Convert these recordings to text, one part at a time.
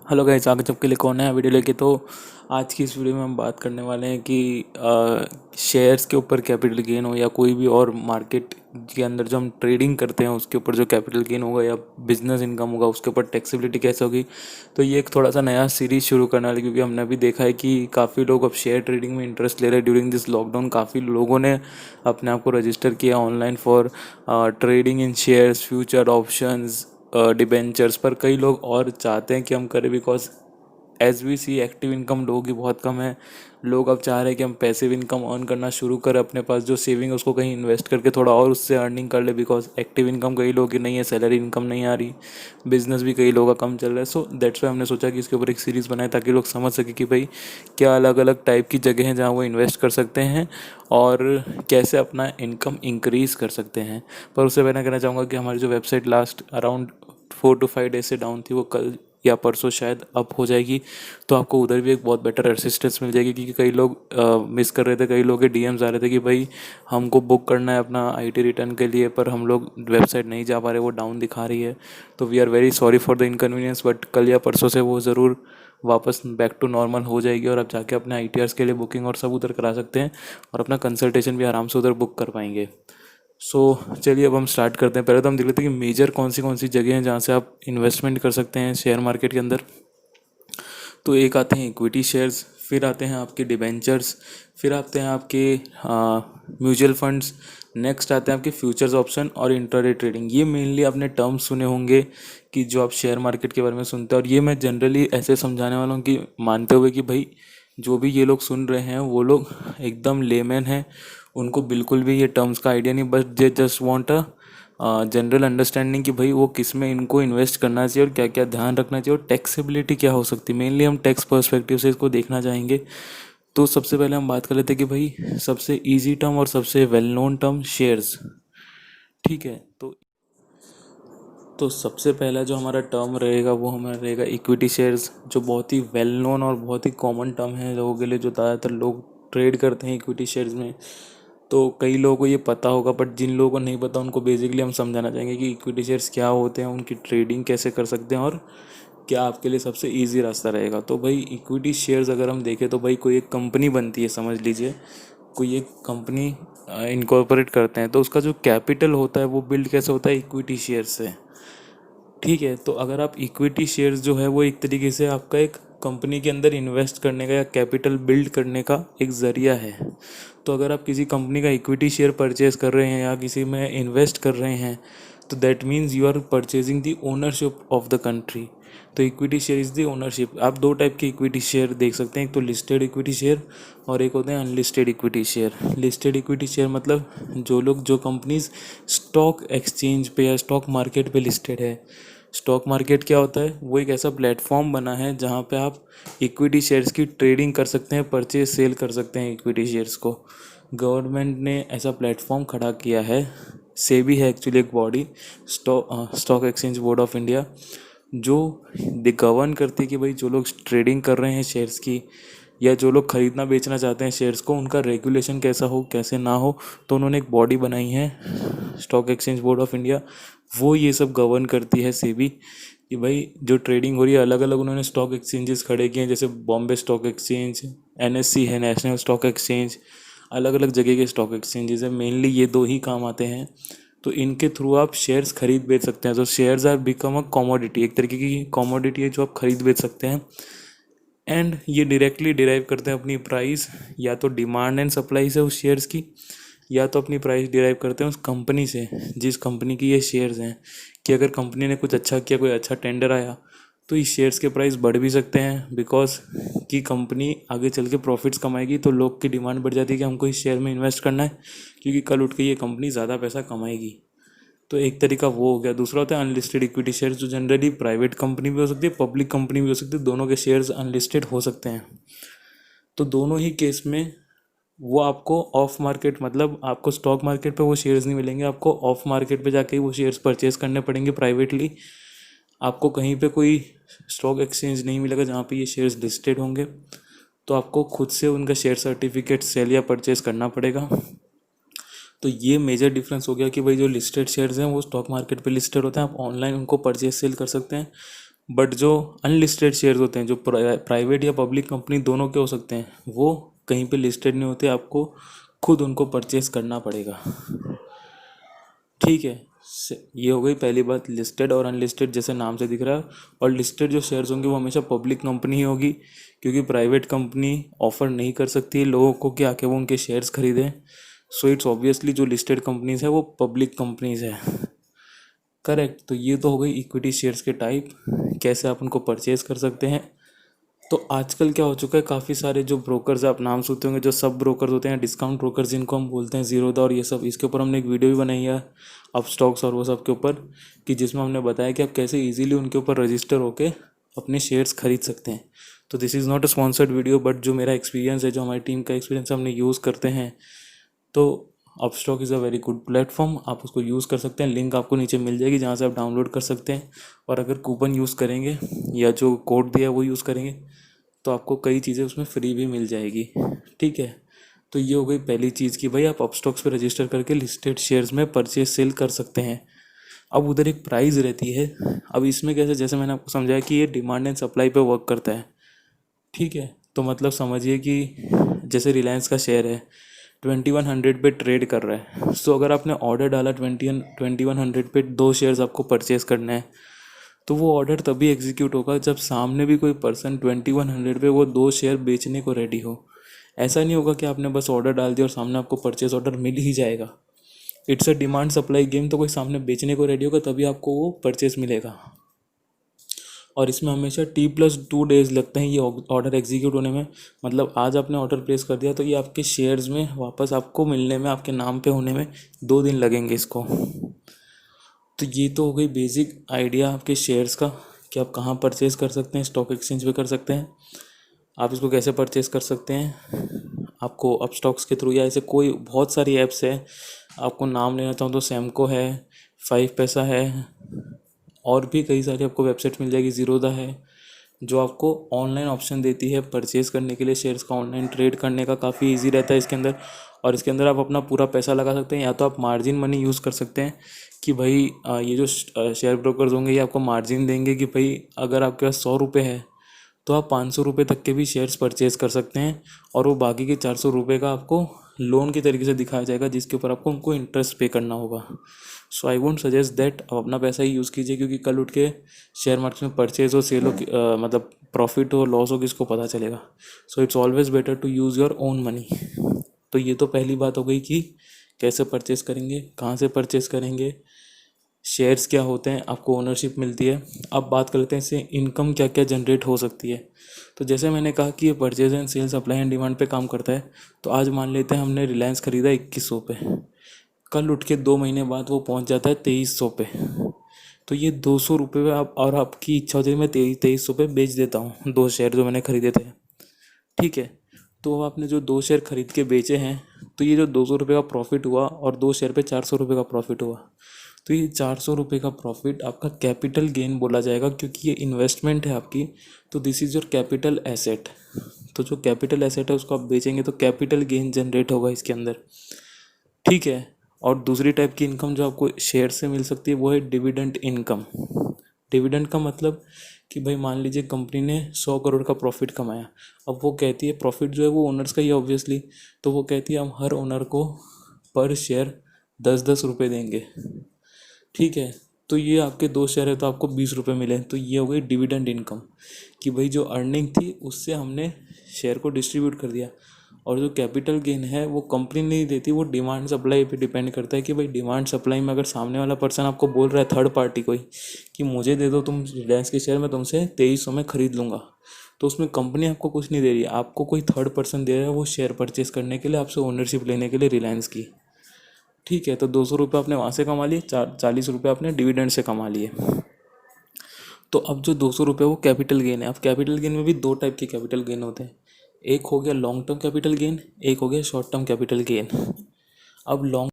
Hello guys, स्वागत है आपके लिए कौन है वीडियो लेके। तो आज की इस वीडियो में हम बात करने वाले हैं कि शेयर्स के ऊपर कैपिटल गेन हो या कोई भी और मार्केट के अंदर जो हम ट्रेडिंग करते हैं उसके ऊपर जो कैपिटल गेन होगा या बिजनेस इनकम होगा उसके ऊपर टैक्सेबिलिटी कैसे होगी। तो ये एक थोड़ा सा नया सीरीज शुरू करने वाले, क्योंकि हमने अभी देखा है कि काफ़ी लोग अब शेयर ट्रेडिंग में इंटरेस्ट ले रहे हैं। ड्यूरिंग दिस लॉकडाउन काफ़ी लोगों ने अपने आप को रजिस्टर किया online for trading in shares, future options, debentures. पर कई लोग और चाहते हैं कि हम करें, because as we see active income लोगों की बहुत कम है। लोग अब चाह रहे हैं कि हम पैसिव इनकम अर्न करना शुरू करें, अपने पास जो सेविंग है उसको कहीं इन्वेस्ट करके थोड़ा और उससे अर्निंग कर ले। बिकॉज एक्टिव इनकम कई लोगों की नहीं है, सैलरी इनकम नहीं आ रही, बिजनेस भी कई लोगों का कम चल रहा है। सो दैट्स वाई हमने सोचा कि इसके ऊपर एक सीरीज़ बनाए ताकि लोग समझ सके कि भाई क्या अलग अलग टाइप की जगह हैं जहाँ वो इन्वेस्ट कर सकते हैं और कैसे अपना इनकम इंक्रीज़ कर सकते हैं। पर उससे पहले कहना चाहूँगा कि हमारी जो website last around 4 to 5 days से डाउन थी, वो कल या परसों शायद अप हो जाएगी। तो आपको उधर भी एक बहुत बेटर असिस्टेंस मिल जाएगी, क्योंकि कई लोग मिस कर रहे थे। कई लोगों के डीएम्स आ रहे थे कि भाई हमको बुक करना है अपना आईटी रिटर्न के लिए, पर हम लोग वेबसाइट नहीं जा पा रहे, वो डाउन दिखा रही है। तो we are very sorry for the inconvenience, but कल या परसों से वो ज़रूर वापस बैक टू नॉर्मल हो जाएगी और आप जाके अपने आईटीआर्स के लिए बुकिंग और सब उधर करा सकते हैं और अपना कंसल्टेशन भी आराम से उधर बुक कर पाएंगे। सो चलिए अब हम स्टार्ट करते हैं। पहले तो हम देख लेते हैं कि मेजर कौन सी जगह हैं जहाँ से आप इन्वेस्टमेंट कर सकते हैं शेयर मार्केट के अंदर। तो एक आते हैं इक्विटी शेयर्स, फिर आते हैं आपके डिबेंचर्स, फिर आते हैं आपके म्यूचुअल फंड्स, नेक्स्ट आते हैं आपके फ्यूचर्स ऑप्शन और इंट्राडे ट्रेडिंग। ये मेनली आपने टर्म्स सुने होंगे कि जो आप शेयर मार्केट के बारे में सुनते हैं, और ये मैं जनरली ऐसे समझाने वाला हूँ कि मानते हुए कि भाई जो भी ये लोग सुन रहे हैं वो लोग एकदम लेमैन हैं, उनको बिल्कुल भी ये टर्म्स का आइडिया नहीं, बस they just want a general understanding कि भाई वो किस में इनको इन्वेस्ट करना चाहिए और क्या क्या ध्यान रखना चाहिए और टैक्सेबिलिटी क्या हो सकती है। मेनली हम टैक्स पर्सपेक्टिव से इसको देखना चाहेंगे। तो सबसे पहले हम बात कर लेते हैं कि भाई सबसे इजी टर्म और सबसे वेल नोन टर्म शेयर्स। ठीक है, तो सबसे पहला जो हमारा टर्म रहेगा वो हमारा रहेगा इक्विटी शेयर्स, जो बहुत ही वेल नोन और बहुत ही कॉमन टर्म है लोगों के लिए, जो ज़्यादातर लोग ट्रेड करते हैं इक्विटी शेयर्स में। तो कई लोगों को ये पता होगा, बट जिन लोगों को नहीं पता उनको बेसिकली हम समझाना चाहेंगे कि इक्विटी शेयर्स क्या होते हैं, उनकी ट्रेडिंग कैसे कर सकते हैं और क्या आपके लिए सबसे इजी रास्ता रहेगा। तो भाई इक्विटी शेयर्स अगर हम देखें तो भाई कोई एक कंपनी बनती है, समझ लीजिए कोई एक कंपनी इनकॉर्पोरेट करते हैं, तो उसका जो कैपिटल होता है वो बिल्ड कैसे होता है, इक्विटी शेयर से। ठीक है, तो अगर आप इक्विटी शेयर्स जो है वो एक तरीके से आपका एक कंपनी के अंदर इन्वेस्ट करने का या कैपिटल बिल्ड करने का एक ज़रिया है। तो अगर आप किसी कंपनी का इक्विटी शेयर परचेज कर रहे हैं या किसी में इन्वेस्ट कर रहे हैं, तो that means you are purchasing the ownership of the country. तो equity share is the ownership. आप दो टाइप के इक्विटी शेयर देख सकते हैं, एक तो लिस्टेड इक्विटी शेयर और एक होते हैं unlisted equity share. Listed equity share मतलब जो कंपनीज स्टॉक एक्सचेंज पे या स्टॉक मार्केट पे लिस्टेड है। स्टॉक मार्केट क्या होता है, वो एक ऐसा प्लेटफॉर्म बना है जहाँ पे आप इक्विटी शेयर्स की ट्रेडिंग कर सकते हैं, परचेज सेल कर सकते हैं इक्विटी शेयर्स को। गवर्नमेंट ने ऐसा प्लेटफॉर्म खड़ा किया है। सेबी है एक्चुअली एक body, stock exchange board of India, जो गवर्न करती है कि भाई जो लोग ट्रेडिंग कर रहे हैं शेयर्स की या जो लोग खरीदना बेचना चाहते हैं शेयर्स को, उनका रेगुलेशन कैसा हो कैसे ना हो। तो उन्होंने एक बॉडी बनाई है, stock exchange board of India, वो ये सब गवर्न करती है सेबी कि भाई जो ट्रेडिंग हो रही है। अलग अलग उन्होंने स्टॉक एक्सचेंजेस खड़े किए हैं, जैसे बॉम्बे स्टॉक एक्सचेंज, एनएससी है नेशनल स्टॉक एक्सचेंज, अलग अलग जगह के स्टॉक एक्सचेंजेस है। मेनली ये दो ही काम आते हैं। तो इनके थ्रू आप शेयर्स खरीद बेच सकते हैं। तो shares are become a commodity, एक तरीके की कमोडिटी है जो आप खरीद बेच सकते हैं। एंड ये डायरेक्टली डिराइव करते हैं अपनी प्राइस, या तो डिमांड एंड सप्लाई से उस शेयर्स की, या तो अपनी प्राइस डिराइव करते हैं उस कंपनी से जिस कंपनी की ये शेयर्स हैं। कि अगर कंपनी ने कुछ अच्छा किया, कोई अच्छा टेंडर आया, तो इस शेयर्स के प्राइस बढ़ भी सकते हैं, बिकॉज कि कंपनी आगे चल के प्रॉफिट्स कमाएगी तो लोग की डिमांड बढ़ जाती है कि हमको इस शेयर में इन्वेस्ट करना है, क्योंकि कल उठ के ये कंपनी ज़्यादा पैसा कमाएगी। तो एक तरीका वो हो गया। दूसरा होता है अनलिस्टेड इक्विटी शेयर्स, जो जनरली प्राइवेट कंपनी भी हो सकती है, पब्लिक कंपनी भी हो सकती है, दोनों के शेयर्स अनलिस्टेड हो सकते हैं। तो दोनों ही केस में वो आपको ऑफ मार्केट, मतलब आपको स्टॉक मार्केट पे वो शेयर्स नहीं मिलेंगे, आपको ऑफ मार्केट पे जाके ही वो शेयर्स परचेज करने पड़ेंगे प्राइवेटली। आपको कहीं पे कोई स्टॉक एक्सचेंज नहीं मिलेगा जहाँ पे ये शेयर्स लिस्टेड होंगे। तो आपको खुद से उनका शेयर सर्टिफिकेट सेल या परचेज करना पड़ेगा। तो ये मेजर डिफरेंस हो गया कि भाई जो लिस्टेड शेयर्स हैं वो स्टॉक मार्केट पे लिस्टेड होते हैं, आप ऑनलाइन उनको परचेज सेल कर सकते हैं। बट जो अनलिस्टेड शेयर्स होते हैं, जो प्राइवेट या पब्लिक कंपनी दोनों के हो सकते हैं, वो कहीं पे लिस्टेड नहीं होते, आपको खुद उनको परचेस करना पड़ेगा। ठीक है, ये हो गई पहली बात, लिस्टेड और अनलिस्टेड जैसे नाम से दिख रहा है। और लिस्टेड जो शेयर्स होंगे वो हमेशा पब्लिक कंपनी ही होगी, क्योंकि प्राइवेट कंपनी ऑफर नहीं कर सकती है लोगों को कि आके वो उनके शेयर्स खरीदें। सो इट्स ऑब्वियसली जो लिस्टेड कंपनीज है वो पब्लिक कंपनीज है। करेक्ट। तो ये तो हो गई इक्विटी शेयर्स के टाइप, कैसे आप उनको परचेज कर सकते हैं। तो आजकल क्या हो चुका है, काफ़ी सारे जो ब्रोकर्स आप नाम सुनते होंगे, जो सब ब्रोकर्स होते हैं, डिस्काउंट ब्रोकर्स जिनको हम बोलते हैं, जीरोधा और ये सब, इसके ऊपर हमने एक वीडियो भी बनाई है अप स्टॉक्स और वो सब के ऊपर, कि जिसमें हमने बताया कि आप कैसे इजीली उनके ऊपर रजिस्टर होके अपने शेयर्स खरीद सकते हैं। तो this is not a sponsored video, but जो मेरा एक्सपीरियंस है, जो हमारी टीम का एक्सपीरियंस हमने यूज़ करते हैं, तो Upstox is a very good platform, आप उसको यूज़ कर सकते हैं। लिंक आपको नीचे मिल जाएगी जहाँ से आप डाउनलोड कर सकते हैं। और अगर कूपन यूज़ करेंगे या जो कोड दिया है वो यूज़ करेंगे तो आपको कई चीज़ें उसमें फ्री भी मिल जाएगी। ठीक है, तो ये हो गई पहली चीज़ कि भाई आप अपस्टॉक्स पे रजिस्टर करके लिस्टेड शेयर्स में परचेज सेल कर सकते हैं। अब उधर एक प्राइस रहती है। अब इसमें कैसे, जैसे मैंने आपको समझाया कि ये डिमांड एंड सप्लाई पे वर्क करता है। ठीक है, तो मतलब समझिए कि जैसे रिलायंस का शेयर है, 2100 पे ट्रेड कर रहा है। सो अगर आपने ऑर्डर डाला 2100 पे, 2 शेयर्स आपको परचेज करना है, तो वो ऑर्डर तभी एग्जीक्यूट होगा जब सामने भी कोई पर्सन 2100 पे वो 2 शेयर बेचने को रेडी हो। ऐसा नहीं होगा कि आपने बस ऑर्डर डाल दिया और सामने आपको परचेज ऑर्डर मिल ही जाएगा। It's a demand supply game, तो कोई सामने बेचने को रेडी होगा तभी आपको वो परचेज मिलेगा। और इसमें हमेशा T+2 डेज लगते हैं ये ऑर्डर एग्जीक्यूट होने में। मतलब आज आपने ऑर्डर प्लेस कर दिया तो ये आपके शेयर्स में वापस आपको मिलने में, आपके नाम पे होने में 2 दिन लगेंगे इसको। तो ये तो हो गई बेसिक आइडिया आपके शेयर्स का, कि आप कहाँ परचेज़ कर सकते हैं। स्टॉक एक्सचेंज पे कर सकते हैं। आप इसको कैसे परचेज़ कर सकते हैं, आपको अपस्टॉक्स के थ्रू या ऐसे कोई बहुत सारी ऐप्स है। आपको नाम लेना चाहूँ तो सैमको है, 5पैसा है, और भी कई सारी आपको वेबसाइट मिल जाएगी, ज़ीरोधा है, जो आपको ऑनलाइन ऑप्शन देती है परचेज़ करने के लिए। शेयर्स का ऑनलाइन ट्रेड करने का काफ़ी इजी रहता है इसके अंदर। और इसके अंदर आप अपना पूरा पैसा लगा सकते हैं, या तो आप मार्जिन मनी यूज़ कर सकते हैं कि भाई ये जो शेयर ब्रोकर्स होंगे ये आपको मार्जिन देंगे कि भाई अगर आपके पास 100 रुपये है तो आप 500 रुपये तक के भी शेयर्स परचेज़ कर सकते हैं। और वो बाकी के 400 रुपये का आपको लोन के तरीके से दिखाया जाएगा, जिसके ऊपर आपको उनको इंटरेस्ट पे करना होगा। सो आई वोंट सजेस्ट दैट आप अपना पैसा ही यूज़ कीजिए, क्योंकि कल उठ के शेयर मार्केट में परचेज हो, सेल हो, मतलब प्रॉफिट हो लॉस हो किसको पता चलेगा। So it's always better to use your own money. तो ये तो पहली बात हो गई कि कैसे परचेस करेंगे, कहाँ से परचेस करेंगे, शेयर्स क्या होते हैं, आपको ओनरशिप मिलती है। अब बात करते हैं इससे इनकम क्या क्या जनरेट हो सकती है। तो जैसे मैंने कहा कि ये purchase and sale, supply and demand पे काम करता है। तो आज मान लेते हैं हमने रिलायंस ख़रीदा 2100 पे, कल उठ के 2 महीने बाद वो पहुंच जाता है 2300 पे। तो ये 200 रुपये में आप, और आपकी इच्छा होती है मैं 2300 पे बेच देता हूँ 2 शेयर जो मैंने ख़रीदे थे। ठीक है, तो आपने जो 2 शेयर खरीद के बेचे हैं, तो ये जो 200 रुपये का प्रॉफिट हुआ और 2 शेयर पे 400 रुपये का प्रॉफिट हुआ, तो ये 400 रुपये का प्रॉफिट आपका कैपिटल गेन बोला जाएगा, क्योंकि ये इन्वेस्टमेंट है आपकी। तो this is your capital asset. तो जो कैपिटल एसेट है उसको आप बेचेंगे तो कैपिटल गेन जनरेट होगा इसके अंदर। ठीक है, और दूसरी टाइप की इनकम जो आपको शेयर से मिल सकती है वो है डिविडेंड इनकम। डिविडेंड का मतलब कि भाई मान लीजिए कंपनी ने 100 करोड़ का प्रॉफिट कमाया। अब वो कहती है, प्रॉफिट जो है वो ओनर्स का ही ऑब्वियसली, तो वो कहती है हम हर ओनर को पर शेयर 10-10 रुपये देंगे। ठीक है, तो ये आपके 2 शेयर है तो आपको 20 रुपये मिले, तो ये हो गई डिविडेंड इनकम, कि भाई जो अर्निंग थी उससे हमने शेयर को डिस्ट्रीब्यूट कर दिया। और जो कैपिटल गेन है वो कंपनी नहीं देती, वो डिमांड सप्लाई पे डिपेंड करता है कि भाई डिमांड सप्लाई में अगर सामने वाला पर्सन आपको बोल रहा है, थर्ड पार्टी कोई, कि मुझे दे दो तुम रिलायंस के शेयर, मैं तुमसे 2300 में ख़रीद लूँगा, तो उसमें कंपनी आपको कुछ नहीं दे रही है, आपको कोई थर्ड पर्सन दे रहा है वो शेयर परचेस करने के लिए, आपसे ओनरशिप लेने के लिए रिलायंस की। ठीक है, तो 200 रुपये आपने वहाँ से कमा लिए, 40 रुपये आपने डिविडेंड से कमा लिए। तो अब जो 200 रुपये वो कैपिटल गेन है। अब कैपिटल गेन में भी 2 टाइप के कैपिटल गेन होते हैं, एक हो गया लॉन्ग टर्म कैपिटल गेन, एक हो गया शॉर्ट टर्म कैपिटल गेन। अब long,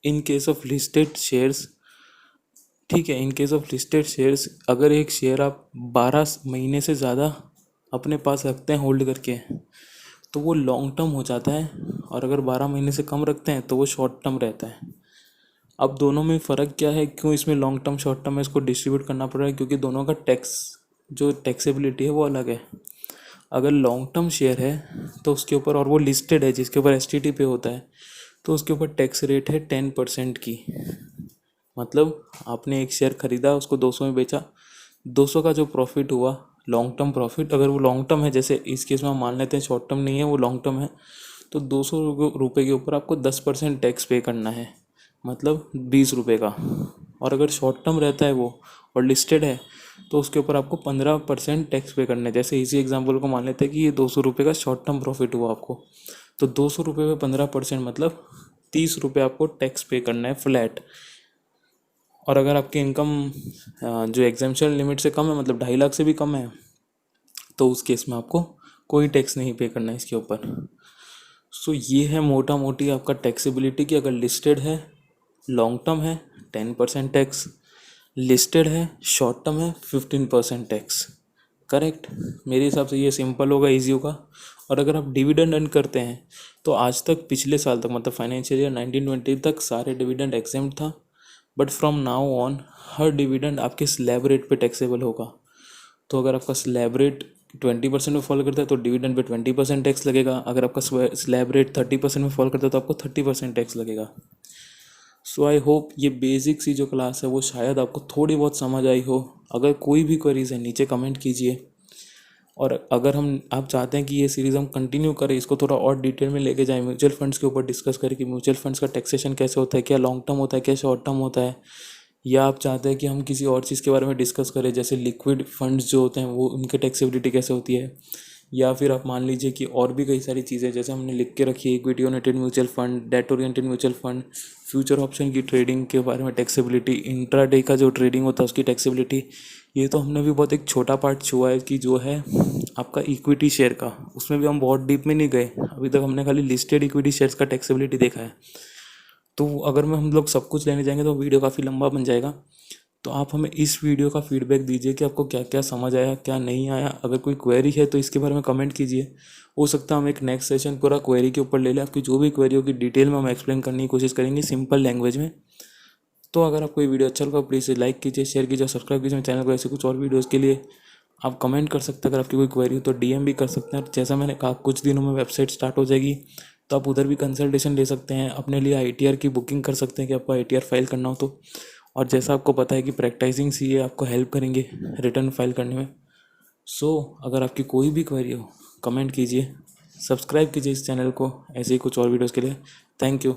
in case of listed shares, ठीक है, in case of listed shares, अगर एक शेयर आप 12 महीने से ज़्यादा अपने पास रखते हैं होल्ड करके, तो वो लॉन्ग टर्म हो जाता है। और अगर 12 महीने से कम रखते हैं तो वो शॉर्ट टर्म रहता है। अब दोनों में फ़र्क क्या है, क्यों इसमें लॉन्ग टर्म शॉर्ट टर्म में इसको डिस्ट्रीब्यूट करना पड़ रहा है, क्योंकि दोनों का टैक्स जो टैक्सेबिलिटी है वो अलग है। अगर लॉन्ग टर्म शेयर है तो उसके ऊपर, और वो लिस्टेड है जिसके ऊपर एसटीटी पे होता है, तो उसके ऊपर टैक्स रेट है 10% की। मतलब आपने एक शेयर खरीदा, उसको 200 में बेचा, 200 का जो प्रॉफिट हुआ लॉन्ग टर्म प्रॉफिट, अगर वो लॉन्ग टर्म है, जैसे इस केस में हम मान लेते हैं शॉर्ट टर्म नहीं है वो लॉन्ग टर्म है, तो 200 रुपये के ऊपर आपको 10% टैक्स पे करना है, मतलब 20 रुपये का। और अगर शॉर्ट टर्म रहता है वो और लिस्टेड है तो उसके ऊपर आपको 15% टैक्स पे करना है। जैसे इसी एग्जाम्पल को मान लेते हैं कि ये 200 रुपये का शॉर्ट टर्म प्रॉफिट हुआ आपको, तो 200 रुपये पे 15% मतलब 30 रुपये आपको टैक्स पे करना है फ्लैट। और अगर आपकी इनकम जो एग्जाम्पशन लिमिट से कम है, मतलब 2.5 लाख से भी कम है, तो उस केस में आपको कोई टैक्स नहीं पे करना है इसके ऊपर। सो ये है मोटा मोटी आपका टैक्सेबिलिटी कि अगर लिस्टेड है, लॉन्ग टर्म है 10% टैक्स, लिस्टेड है शॉर्ट टर्म है 15% टैक्स। करेक्ट, मेरे हिसाब से ये सिंपल होगा, इजी होगा। और अगर आप डिविडेंड अर्न करते हैं तो आज तक पिछले साल तक, मतलब फाइनेंशियल ईयर 1920 तक सारे डिविडेंड एग्जेम्प्ट था, but from now on her dividend आपके स्लैब रेट पे टैक्सेबल होगा। तो अगर आपका स्लैब रेट 20% में फॉल करता है तो डिविडेंड पे 20% टैक्स लगेगा। अगर आपका स्लैब रेट 30% में फॉल करता है तो आपको 30% टैक्स लगेगा। सो आई होप ये बेसिक सी जो क्लास है वो शायद आपको थोड़ी बहुत समझ आई हो। अगर कोई भी क्वेरीज है नीचे कमेंट कीजिए। और अगर आप चाहते हैं कि ये सीरीज़ हम कंटिन्यू करें, इसको थोड़ा और डिटेल में लेके जाएं, म्यूचुअल फंड्स के ऊपर डिस्कस करें कि म्यूचुअल फंड्स का टैक्सेशन कैसे होता है, क्या लॉन्ग टर्म होता है, क्या शॉर्ट टर्म होता है, या आप चाहते हैं कि हम किसी और चीज़ के बारे में डिस्कस करें, जैसे लिक्विड फंड्स जो होते हैं वो उनके टैक्सेबिलिटी कैसे होती है, या फिर आप मान लीजिए कि और भी कई सारी चीज़ें जैसे हमने लिख के रखी है, equity oriented mutual fund, date oriented mutual fund, future option की ट्रेडिंग के बारे में टैक्सेबिलिटी, इंट्राडे का जो ट्रेडिंग होता है उसकी टैक्सेबिलिटी। ये तो हमने भी बहुत एक छोटा पार्ट छुआ है कि जो है आपका इक्विटी शेयर का, उसमें भी हम बहुत डीप में नहीं गए अभी तक, हमने खाली लिस्टेड इक्विटी शेयर्स का टैक्सेबिलिटी देखा है। तो अगर मैं हम लोग सब कुछ लेने जाएंगे तो वीडियो काफ़ी लंबा बन जाएगा। तो आप हमें इस वीडियो का फीडबैक दीजिए कि आपको क्या क्या समझ आया, क्या नहीं आया। अगर कोई क्वेरी है तो इसके बारे में कमेंट कीजिए। हो सकता है हम एक नेक्स्ट सेशन पूरा क्वेरी के ऊपर ले लें। आपकी जो भी क्वेरी होगी डिटेल में हम एक्सप्लेन करने की कोशिश करेंगे सिंपल लैंग्वेज में। तो अगर आपको ये वीडियो अच्छा लगा प्लीज़ लाइक कीजिए, शेयर कीजिए, सब्सक्राइब कीजिए चैनल को। ऐसे कुछ और वीडियोज़ के लिए आप कमेंट कर सकते हैं। अगर आपकी कोई क्वेरी हो तो डीएम भी कर सकते हैं। और जैसा मैंने कहा कुछ दिनों में वेबसाइट स्टार्ट हो जाएगी तो आप उधर भी कंसल्टेशन ले सकते हैं, अपने लिए आईटीआर की बुकिंग कर सकते हैं कि आपको आईटीआर फाइल करना हो तो। और जैसा आपको पता है कि प्रैक्टिसिंग सीए आपको हेल्प करेंगे रिटर्न फाइल करने में। सो अगर आपकी कोई भी क्वेरी हो कमेंट कीजिए, सब्सक्राइब कीजिए इस चैनल को ऐसे ही कुछ और वीडियोज़ के लिए। Thank you.